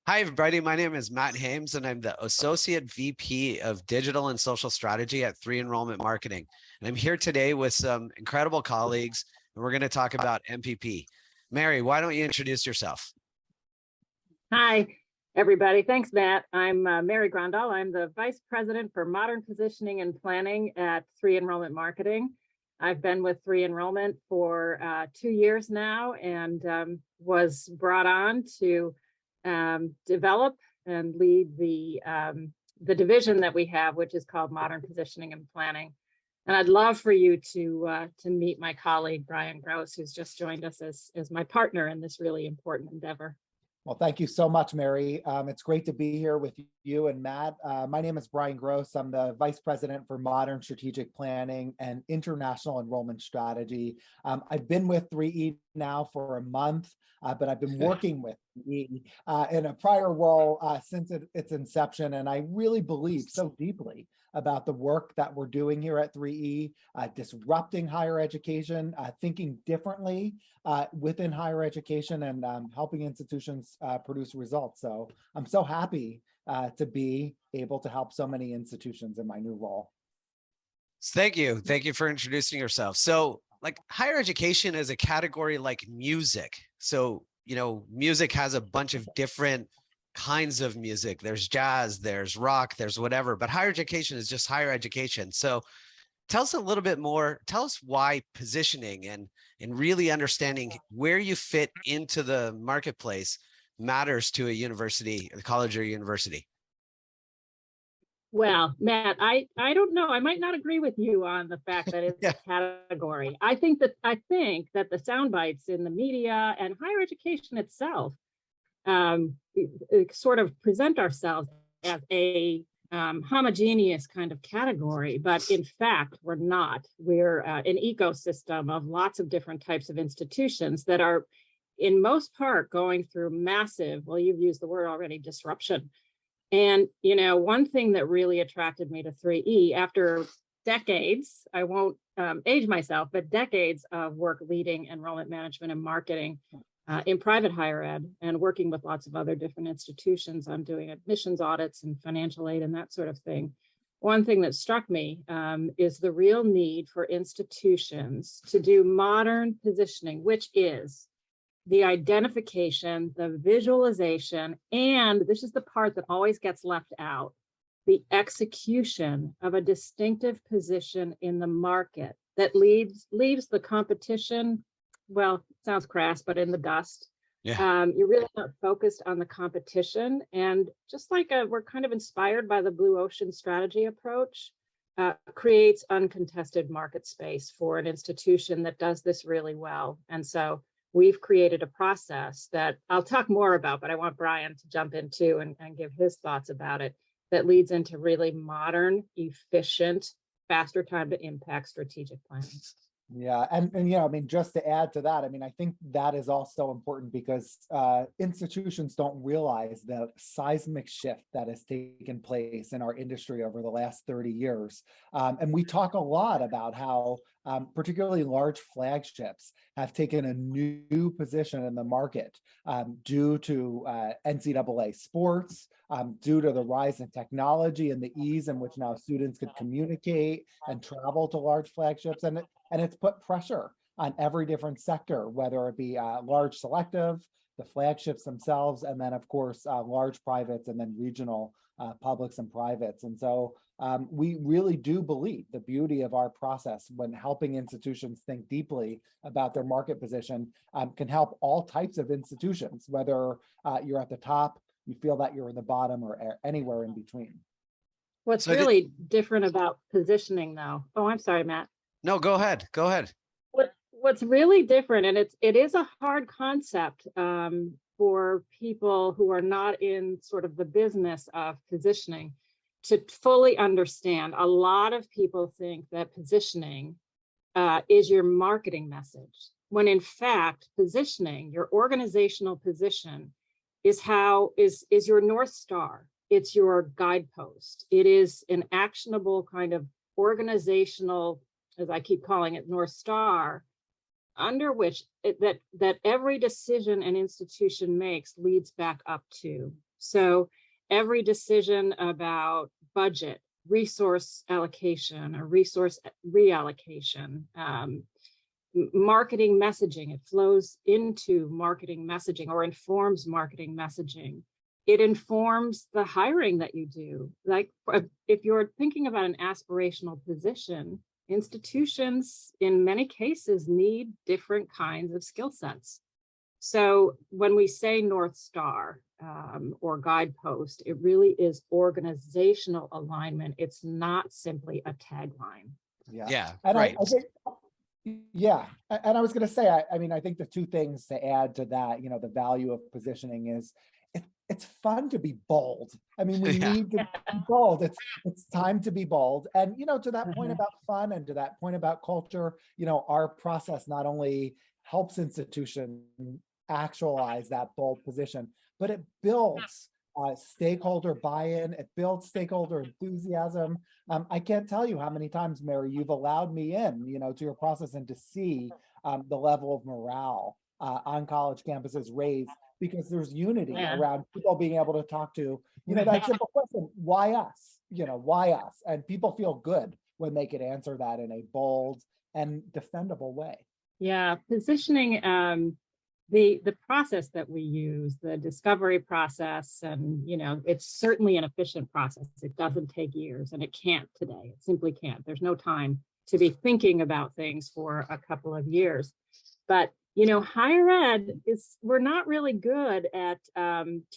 Hi, everybody. My name is Matt Hames, and I'm the Associate VP of Digital and Social Strategy at 3 Enrollment Marketing. And I'm here today with some incredible colleagues, and we're going to talk about MPP. Mary, why don't you introduce yourself? Hi, everybody. Thanks, Matt. I'm Mary Grondahl. I'm the Vice President for Modern Positioning and Planning at 3 Enrollment Marketing. I've been with 3 Enrollment for 2 years now and was brought on to develop and lead the division that we have, which is called Modern Positioning and Planning. And I'd love for you to meet my colleague, Bryan, who's just joined us as my partner in this really important endeavor. Well, thank you so much, Mary. It's great to be here with you and Matt. My name is Bryan. I'm the Vice President for Modern Strategic Planning and International Enrollment Strategy. I've been with 3E now for a month, but I've been working with 3E in a prior role since its inception, and I really believe so deeply about the work that we're doing here at 3E, disrupting higher education, thinking differently within higher education, and helping institutions produce results. So I'm so happy to be able to help so many institutions in my new role. Thank you. Thank you for introducing yourself. So, like, higher education is a category like music. So, music has a bunch of different kinds of music. There's jazz, there's rock, there's whatever, but higher education is just higher education. So tell us a little bit more, tell us why positioning and really understanding where you fit into the marketplace matters to a university, a college or university. Well, Matt, I don't know. I might not agree with you on the fact that it's a category. I think that the sound bites in the media and higher education itself sort of present ourselves as a homogeneous kind of category, but in fact, we're not. We're an ecosystem of lots of different types of institutions that are, in most part, going through massive, well, you've used the word already, disruption. And, one thing that really attracted me to 3E after decades, I won't age myself, but decades of work leading enrollment management and marketing in private higher ed and working with lots of other different institutions on doing admissions audits and financial aid and that sort of thing. One thing that struck me is the real need for institutions to do modern positioning, which is the identification, the visualization, and this is the part that always gets left out, the execution of a distinctive position in the market that leaves the competition, well, it sounds crass, but in the dust. Yeah. You're really not focused on the competition. And just like we're kind of inspired by the blue ocean strategy approach, creates uncontested market space for an institution that does this really well. And so we've created a process that I'll talk more about, but I want Bryan to jump in too and give his thoughts about it, that leads into really modern, efficient, faster time to impact strategic planning. Yeah, and I mean, just to add to that, I mean, I think that is also important because institutions don't realize the seismic shift that has taken place in our industry over the last 30 years. And we talk a lot about how particularly large flagships have taken a new position in the market due to NCAA sports, due to the rise in technology and the ease in which now students could communicate and travel to large flagships. And it's put pressure on every different sector, whether it be large selective, the flagships themselves, and then, of course, large privates and then regional publics and privates. And so we really do believe the beauty of our process when helping institutions think deeply about their market position can help all types of institutions, whether you're at the top, you feel that you're in the bottom, or anywhere in between. What's really different about positioning, though? Oh, I'm sorry, Matt. No, go ahead. Go ahead. What's really different, and it is a hard concept for people who are not in sort of the business of positioning to fully understand. A lot of people think that positioning is your marketing message, when in fact, positioning, your organizational position, is your North Star. It's your guidepost. It is an actionable kind of organizational, as I keep calling it, North Star, under which that every decision an institution makes leads back up to. So every decision about budget, resource allocation or resource reallocation, marketing messaging, it flows into marketing messaging or informs marketing messaging. It informs the hiring that you do. Like if you're thinking about an aspirational position, institutions in many cases need different kinds of skill sets. So when we say North Star or guidepost, it really is organizational alignment. It's not simply a tagline. Yeah, And right. I think, yeah, and I was going to say, I mean, I think the two things to add to that, you know, the value of positioning is it's fun to be bold. I mean, we Yeah. need to be bold. It's time to be bold. And, you know, to that point about fun and to that point about culture, you know, our process not only helps institutions actualize that bold position, but it builds stakeholder buy-in, it builds stakeholder enthusiasm. I can't tell you how many times, Mary, you've allowed me in, you know, to your process and to see the level of morale on college campuses raised because there's unity around people being able to talk to, you know, that simple question, why us? You know, why us? And people feel good when they can answer that in a bold and defendable way. Yeah, positioning, the process that we use, the discovery process, and, you know, it's certainly an efficient process. It doesn't take years and it can't today. It simply can't. There's no time to be thinking about things for a couple of years. But, you know, higher ed we're not really good at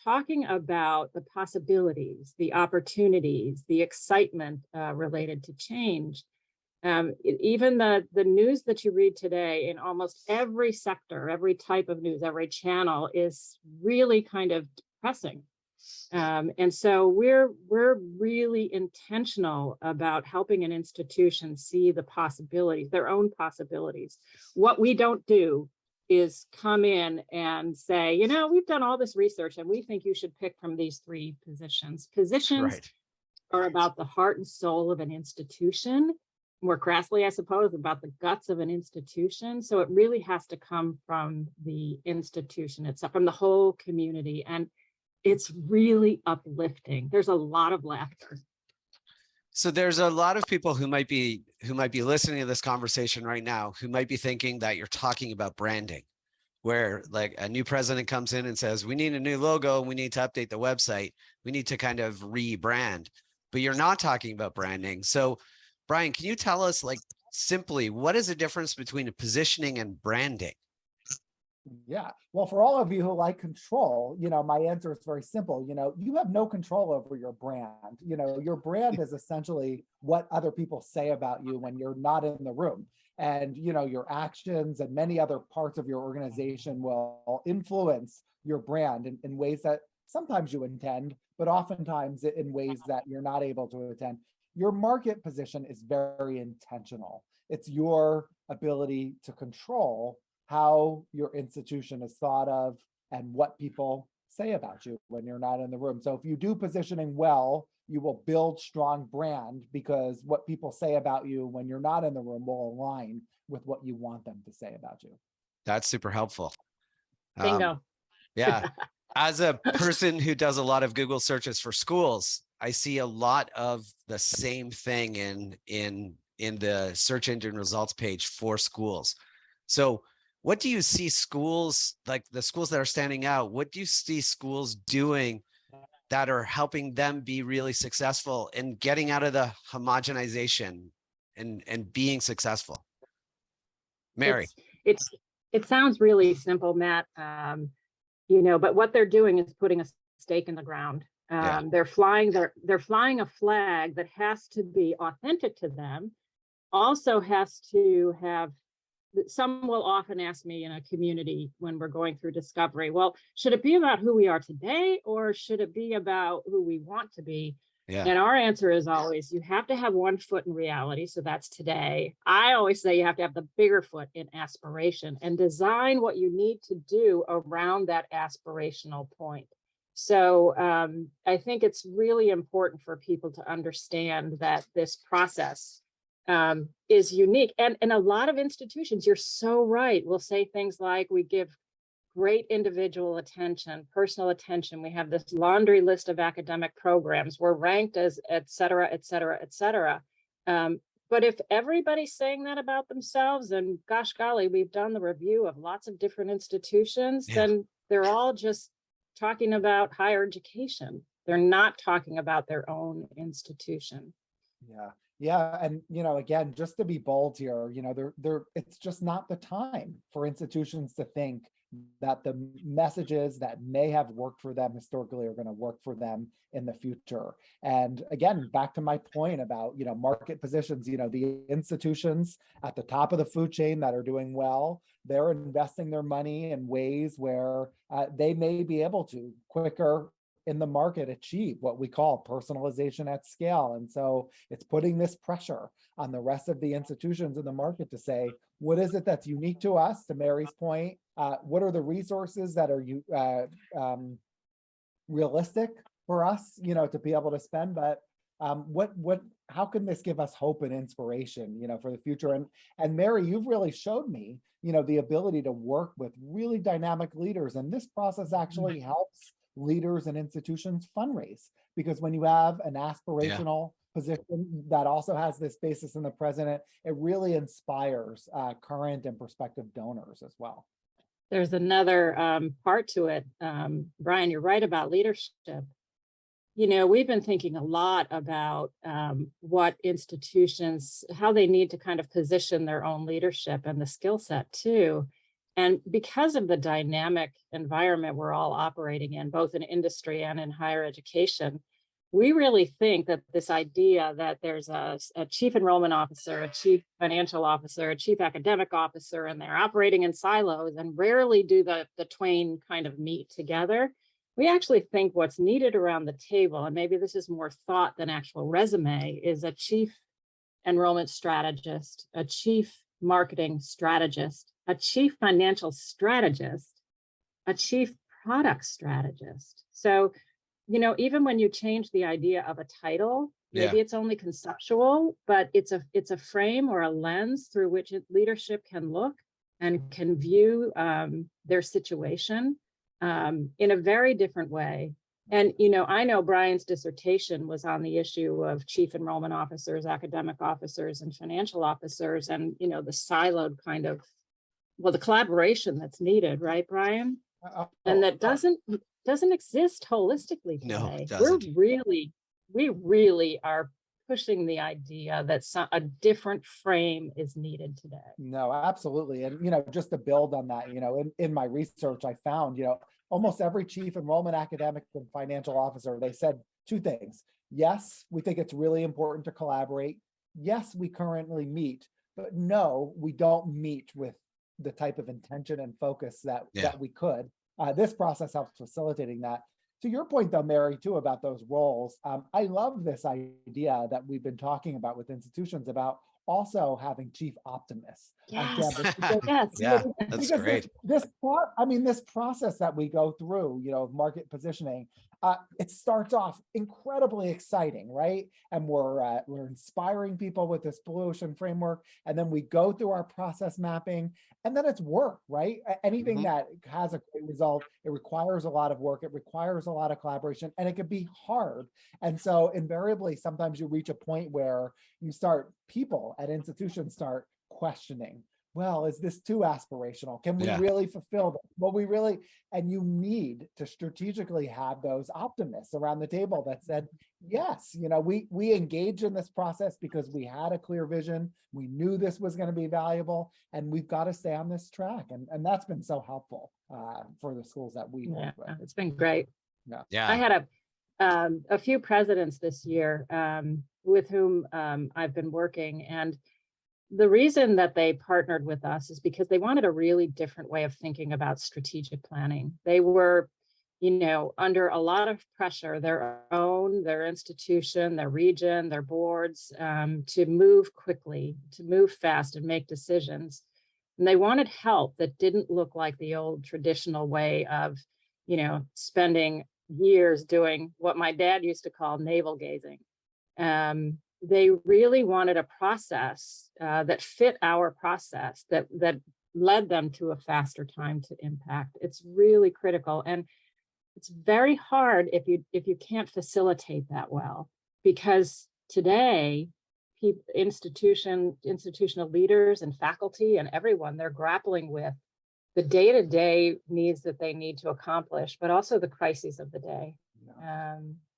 talking about the possibilities, the opportunities, the excitement related to change. Even the news that you read today in almost every sector, every type of news, every channel is really kind of depressing. And so we're really intentional about helping an institution see the possibilities, their own possibilities. What we don't do is come in and say, you know, we've done all this research and we think you should pick from these 3 positions. Positions are about the heart and soul of an institution. More crassly, I suppose, about the guts of an institution. So it really has to come from the institution itself, from the whole community. And it's really uplifting. There's a lot of laughter. So there's a lot of people who might be listening to this conversation right now who might be thinking that you're talking about branding, where like a new president comes in and says, we need a new logo, we need to update the website, we need to kind of rebrand, but you're not talking about branding. So Bryan, can you tell us, like, simply, what is the difference between positioning and branding? Yeah, well, for all of you who like control, you know, my answer is very simple. You know, you have no control over your brand. You know, your brand is essentially what other people say about you when you're not in the room. And, you know, your actions and many other parts of your organization will influence your brand in ways that sometimes you intend, but oftentimes in ways that you're not able to attend. Your market position is very intentional. It's your ability to control how your institution is thought of and what people say about you when you're not in the room. So if you do positioning well, you will build strong brand because what people say about you when you're not in the room will align with what you want them to say about you. That's super helpful. Bingo. Yeah. As a person who does a lot of Google searches for schools, I see a lot of the same thing in the search engine results page for schools. So what do you see schools, like the schools that are standing out, what do you see schools doing that are helping them be really successful in getting out of the homogenization and being successful? Mary. It sounds really simple, Matt. You know, but what they're doing is putting a stake in the ground. They're flying a flag that has to be authentic to them, also has to have, some will often ask me in a community when we're going through discovery, well, should it be about who we are today or should it be about who we want to be? Yeah. And our answer is always, you have to have one foot in reality. So that's today. I always say you have to have the bigger foot in aspiration and design what you need to do around that aspirational point. So I think it's really important for people to understand that this process is unique. And a lot of institutions, you're so right, will say things like, we give great individual attention, personal attention. We have this laundry list of academic programs. We're ranked as et cetera, et cetera, et cetera. But if everybody's saying that about themselves, and gosh golly, we've done the review of lots of different institutions, then they're all just talking about higher education. They're not talking about their own institution. Yeah. Yeah. And, again, just to be bold here, it's just not the time for institutions to think that the messages that may have worked for them historically are going to work for them in the future. And again, back to my point about, market positions, the institutions at the top of the food chain that are doing well, they're investing their money in ways where they may be able to quicker in the market achieve what we call personalization at scale. And so it's putting this pressure on the rest of the institutions in the market to say, what is it that's unique to us, to Mary's point? What are the resources that are realistic for us, to be able to spend? But how can this give us hope and inspiration, for the future? And Mary, you've really showed me, the ability to work with really dynamic leaders. And this process actually helps leaders and institutions fundraise, because when you have an aspirational position that also has this basis in the president, it really inspires current and prospective donors as well. There's another part to it. Bryan, you're right about leadership. We've been thinking a lot about what institutions, how they need to kind of position their own leadership and the skill set too. And because of the dynamic environment we're all operating in, both in industry and in higher education, we really think that this idea that there's a chief enrollment officer, a chief financial officer, a chief academic officer, and they're operating in silos and rarely do the twain kind of meet together. We actually think what's needed around the table, and maybe this is more thought than actual resume, is a chief enrollment strategist, a chief marketing strategist, a chief financial strategist, a chief product strategist. So, even when you change the idea of a title, maybe it's only conceptual, but it's a frame or a lens through which leadership can look and can view their situation in a very different way. And, I know Bryan's dissertation was on the issue of chief enrollment officers, academic officers, and financial officers, and, the siloed kind of, the collaboration that's needed, right, Bryan? And that doesn't exist holistically today. No, it doesn't. We really are pushing the idea that a different frame is needed today. No, absolutely. And, just to build on that, in my research, I found, almost every chief enrollment, academic, and financial officer, they said two things. Yes, we think it's really important to collaborate. Yes, we currently meet, but no, we don't meet with the type of intention and focus that we could. This process helps facilitating that. To your point, though, Mary, too, about those roles, I love this idea that we've been talking about with institutions about also having chief optimists on campus. That's great. This process that we go through, market positioning, it starts off incredibly exciting, right? And we're inspiring people with this blue ocean framework, and then we go through our process mapping, and then it's work, right? Anything that has a great result, it requires a lot of work, it requires a lot of collaboration, and it can be hard. And so invariably, sometimes you reach a point where people at institutions start questioning, well, is this too aspirational? Can we really fulfill that? Well, and you need to strategically have those optimists around the table that said, yes, we engage in this process because we had a clear vision. We knew this was going to be valuable, and we've got to stay on this track. And that's been so helpful for the schools that we work with. It's been great. Yeah. I had a few presidents this year with whom I've been working, and the reason that they partnered with us is because they wanted a really different way of thinking about strategic planning. They were, under a lot of pressure, their institution, their region, their boards, to move quickly, to move fast and make decisions. And they wanted help that didn't look like the old traditional way of, spending years doing what my dad used to call navel gazing. They really wanted a process that fit our process, that led them to a faster time to impact. It's really critical. And it's very hard if you can't facilitate that well, because today institutional leaders and faculty and everyone, they're grappling with the day-to-day needs that they need to accomplish, but also the crises of the day.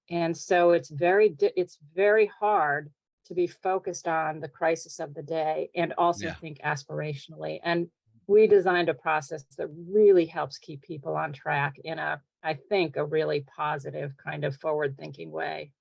And so it's very hard to be focused on the crisis of the day and also think aspirationally. And we designed a process that really helps keep people on track in I think, a really positive kind of forward-thinking way.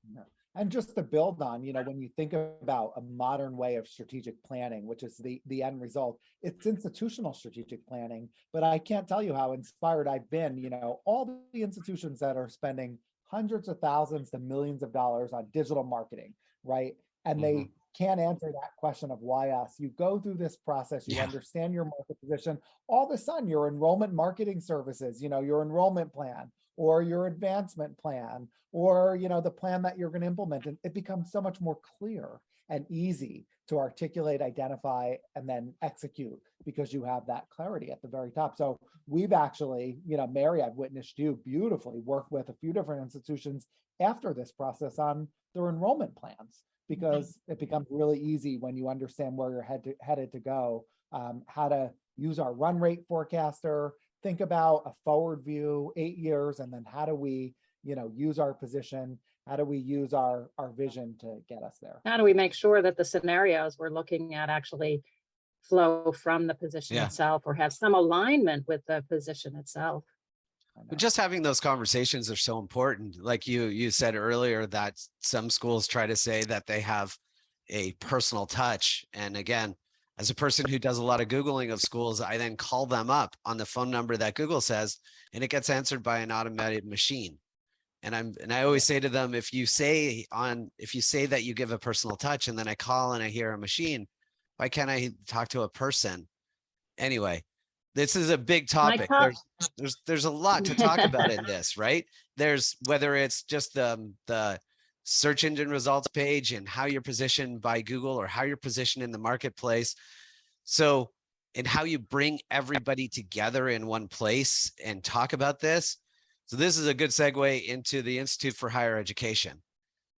And just to build on, when you think about a modern way of strategic planning, which is the end result, it's institutional strategic planning. But I can't tell you how inspired I've been, all the institutions that are spending hundreds of thousands to millions of dollars on digital marketing, right? And they can't answer that question of why us. You go through this process, you understand your market position, all of a sudden your enrollment marketing services, your enrollment plan or your advancement plan, or the plan that you're going to implement, and it becomes so much more clear and easy to articulate, identify, and then execute, because you have that clarity at the very top. So we've actually, Mary, I've witnessed you beautifully work with a few different institutions after this process on their enrollment plans, because it becomes really easy when you understand where you're headed to go, how to use our run rate forecaster, think about a forward view, 8 years, and then how do we, use our position? How do we use our vision to get us there? How do we make sure that the scenarios we're looking at actually flow from the position itself, or have some alignment with the position itself? But just having those conversations are so important. Like you said earlier, that some schools try to say that they have a personal touch. And again, as a person who does a lot of Googling of schools, I then call them up on the phone number that Google says, and it gets answered by an automated machine. And I always say to them, if you say that you give a personal touch, and then I call and I hear a machine, why can't I talk to a person? Anyway, this is a big topic. There's a lot to talk about in this, right? There's whether it's just the search engine results page and how you're positioned by Google, or how you're positioned in the marketplace. So, and how you bring everybody together in one place and talk about this. So this is a good segue into the Institute for Higher Education.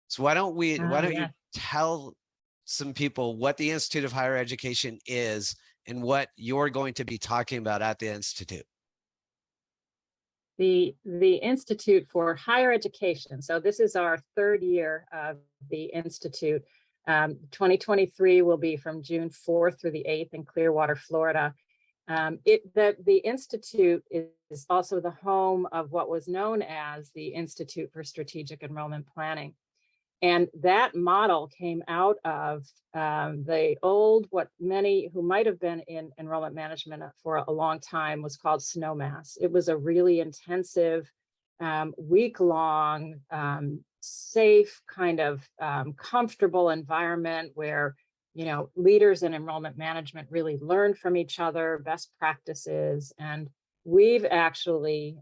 So why don't you tell some people what the Institute of Higher Education is and what you're going to be talking about at the Institute? The Institute for Higher Education. So this is our third year of the Institute. 2023 will be from June 4th through the 8th in Clearwater, Florida. The Institute is also the home of what was known as the Institute for Strategic Enrollment Planning. And that model came out of the old, what many who might have been in enrollment management for a long time was called SNOMAS. It was a really intensive, week-long, safe, kind of comfortable environment where leaders in enrollment management really learn from each other, best practices. And we've actually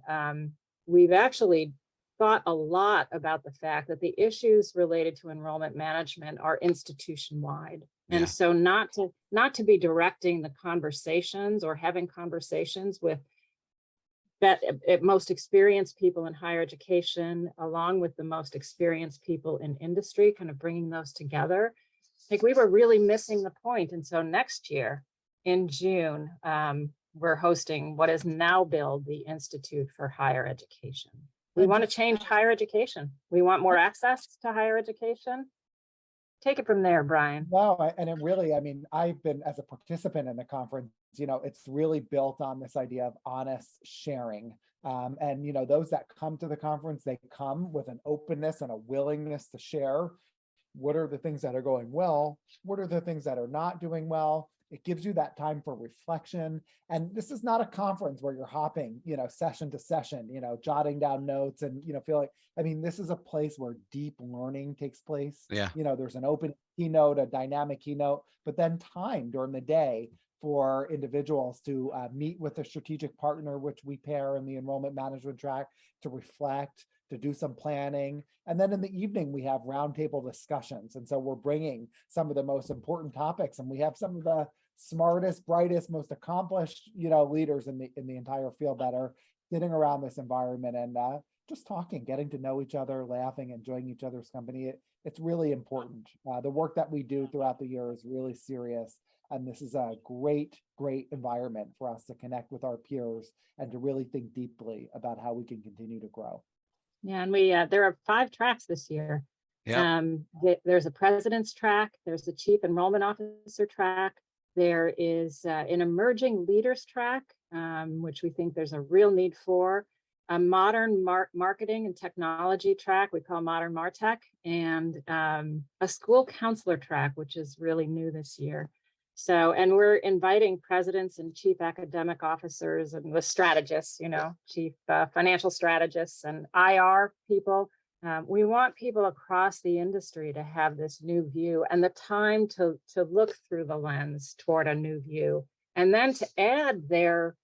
thought a lot about the fact that the issues related to enrollment management are institution-wide. And so not to be directing the conversations or having conversations with that most experienced people in higher education, along with the most experienced people in industry, kind of bringing those together. Like, we were really missing the point. And so next year in June, we're hosting what is now billed the Institute for Higher Education. We want to change higher education. We want more access to higher education. Take it from there, Bryan. No, and it really, I've been, as a participant in the conference, it's really built on this idea of honest sharing. And, those that come to the conference, they come with an openness and a willingness to share. What are the things that are going well? What are the things that are not doing well? It gives you that time for reflection. And this is not a conference where you're hopping, session to session, jotting down notes and, feel like, this is a place where deep learning takes place. Yeah. There's an open keynote, a dynamic keynote, but then time during the day for individuals to meet with a strategic partner, which we pair in the enrollment management track, to reflect, to do some planning. And then in the evening, we have roundtable discussions. And so we're bringing some of the most important topics, and we have some of the smartest, brightest, most accomplished, leaders in the entire field that are sitting around this environment and just talking, getting to know each other, laughing, enjoying each other's company. It's really important. The work that we do throughout the year is really serious. And this is a great, great environment for us to connect with our peers and to really think deeply about how we can continue to grow. Yeah, and there are 5 tracks this year. Yeah. There's a president's track, there's a chief enrollment officer track, there is an emerging leaders track, which we think there's a real need for, a modern marketing and technology track we call Modern Martech, and a school counselor track, which is really new this year. So, and we're inviting presidents and chief academic officers and the strategists, chief financial strategists and IR people. We want people across the industry to have this new view and the time to look through the lens toward a new view, and then to add their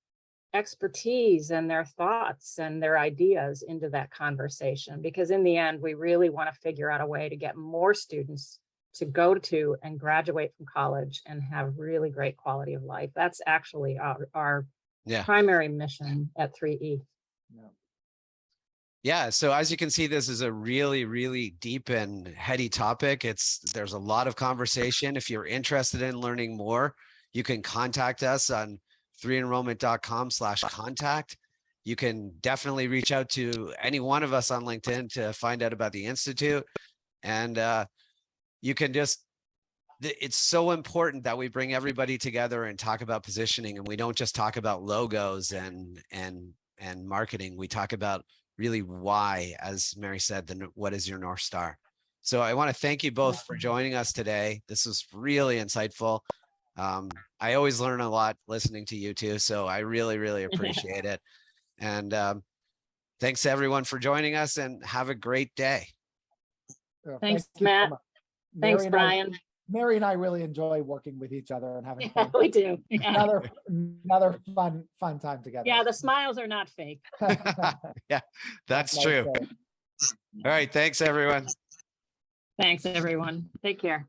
expertise and their thoughts and their ideas into that conversation. Because in the end, we really want to figure out a way to get more students to go to and graduate from college and have really great quality of life. That's actually our primary mission at 3E. Yeah, so as you can see, this is a really, really deep and heady topic. There's a lot of conversation. If you're interested in learning more, you can contact us on 3enrollment.com/contact. You can definitely reach out to any one of us on LinkedIn to find out about the Institute. And you can it's so important that we bring everybody together and talk about positioning, and we don't just talk about logos and marketing. We talk about really why, as Mary said, what is your North Star? So I want to thank you both for joining us today. This was really insightful. I always learn a lot listening to you two, so I really, really appreciate it. And thanks everyone for joining us, and have a great day. Thanks, Matt. Thanks, Bryan. Mary and I really enjoy working with each other and having fun. We do. Yeah. Another fun time together. Yeah, the smiles are not fake. Yeah, that's true. All right, thanks everyone. Thanks everyone. Take care.